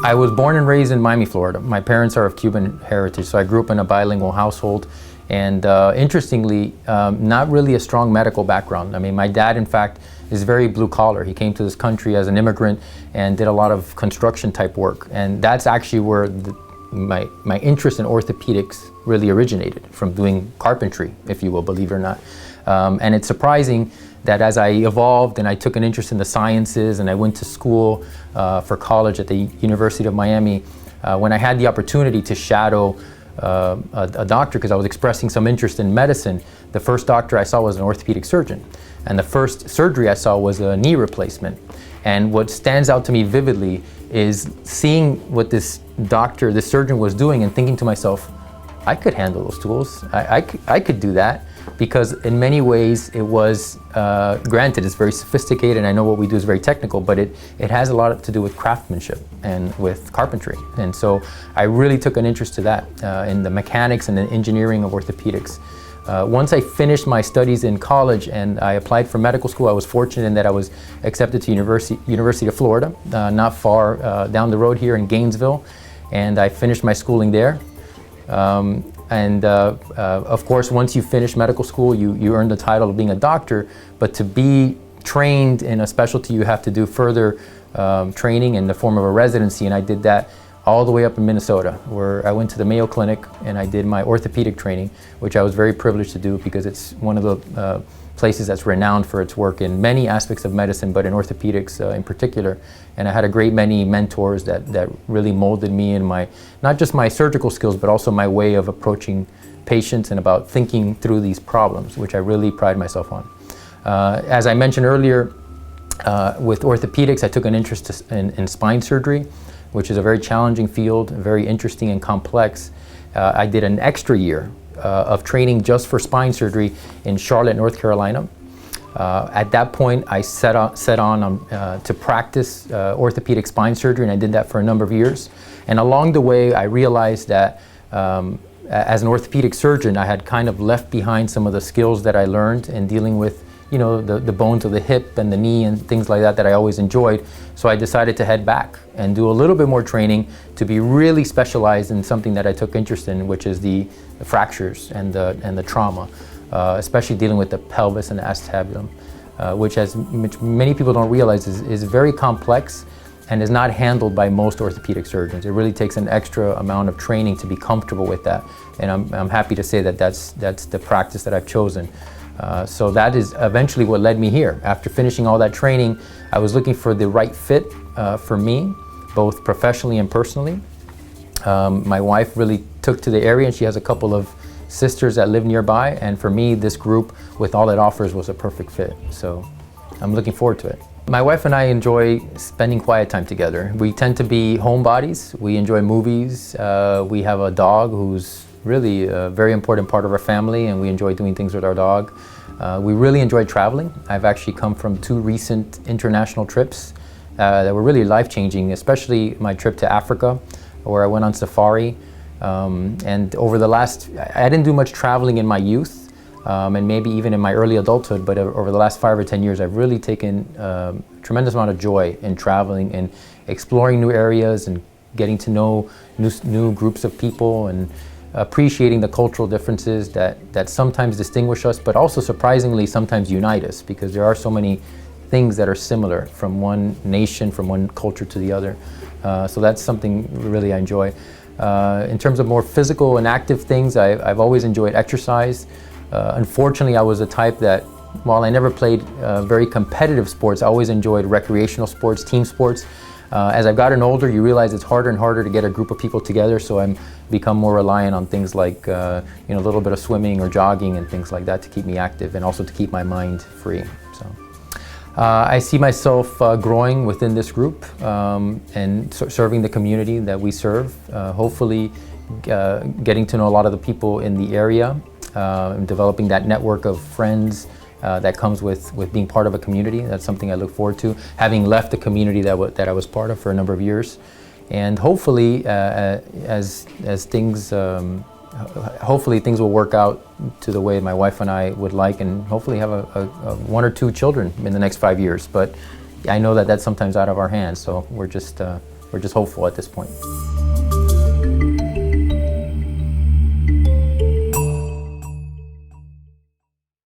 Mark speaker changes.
Speaker 1: I was born and raised in Miami, Florida. My parents are of Cuban heritage, so I grew up in a bilingual household. And interestingly, not really a strong medical background. I mean, my dad, in fact, is very blue collar. He came to this country as an immigrant and did a lot of construction type work. And that's actually where my interest in orthopedics really originated, from doing carpentry, if you will, believe it or not. And it's surprising that as I evolved and I took an interest in the sciences and I went to school for college at the University of Miami, when I had the opportunity to shadow a doctor, because I was expressing some interest in medicine, the first doctor I saw was an orthopedic surgeon. And the first surgery I saw was a knee replacement. And what stands out to me vividly is seeing what this doctor, this surgeon was doing and thinking to myself, I could handle those tools. I could do that, because in many ways it was, granted it's very sophisticated and I know what we do is very technical, but it has a lot to do with craftsmanship and with carpentry. And so I really took an interest to that, in the mechanics and the engineering of orthopedics. Once I finished my studies in college and I applied for medical school, I was fortunate in that I was accepted to University of Florida, not far down the road here in Gainesville, and I finished my schooling there. Of course, once you finish medical school, you earn the title of being a doctor, but to be trained in a specialty, you have to do further training in the form of a residency, and I did that all the way up in Minnesota, where I went to the Mayo Clinic and I did my orthopedic training, which I was very privileged to do because it's one of the places that's renowned for its work in many aspects of medicine, but in orthopedics in particular. And I had a great many mentors that really molded me in my, not just my surgical skills, but also my way of approaching patients and about thinking through these problems, which I really pride myself on. As I mentioned earlier, with orthopedics, I took an interest in spine surgery, which is a very challenging field, very interesting and complex. I did an extra year of training just for spine surgery in Charlotte, North Carolina. At that point, I set on to practice orthopedic spine surgery, and I did that for a number of years. And along the way, I realized that as an orthopedic surgeon, I had kind of left behind some of the skills that I learned in dealing with, you know, the bones of the hip and the knee and things like that I always enjoyed. So I decided to head back and do a little bit more training to be really specialized in something that I took interest in, which is the fractures and the trauma, especially dealing with the pelvis and the acetabulum, which many people don't realize is very complex and is not handled by most orthopedic surgeons. It really takes an extra amount of training to be comfortable with that. And I'm happy to say that that's the practice that I've chosen. So that is eventually what led me here. After finishing all that training, I was looking for the right fit for me, both professionally and personally. My wife really took to the area, and she has a couple of sisters that live nearby, and for me, this group, with all it offers, was a perfect fit. So I'm looking forward to it. My wife and I enjoy spending quiet time together. We tend to be homebodies. We enjoy movies. We have a dog who's really a very important part of our family, and we enjoy doing things with our dog. We really enjoy traveling. I've actually come from 2 recent international trips that were really life-changing, especially my trip to Africa, where I went on safari. And over the I didn't do much traveling in my youth, and maybe even in my early adulthood, but over the last 5 or 10 years, I've really taken a tremendous amount of joy in traveling and exploring new areas and getting to know new groups of people and appreciating the cultural differences that sometimes distinguish us, but also surprisingly sometimes unite us, because there are so many things that are similar from one nation, from one culture to the other. So that's something really I enjoy. In terms of more physical and active things, I've always enjoyed exercise. Unfortunately, I was a type that, while I never played very competitive sports, I always enjoyed recreational sports, team sports. As I've gotten older, you realize it's harder and harder to get a group of people together, so I'm become more reliant on things like a little bit of swimming or jogging and things like that to keep me active and also to keep my mind free. So I see myself growing within this group and serving the community that we serve, hopefully getting to know a lot of the people in the area and developing that network of friends that comes with being part of a community. That's something I look forward to, having left the community that I was part of for a number of years. And hopefully, as things, hopefully things will work out to the way my wife and I would like, and hopefully have a 1 or 2 children in the next 5 years. But I know that that's sometimes out of our hands, so we're just we're just hopeful at this point.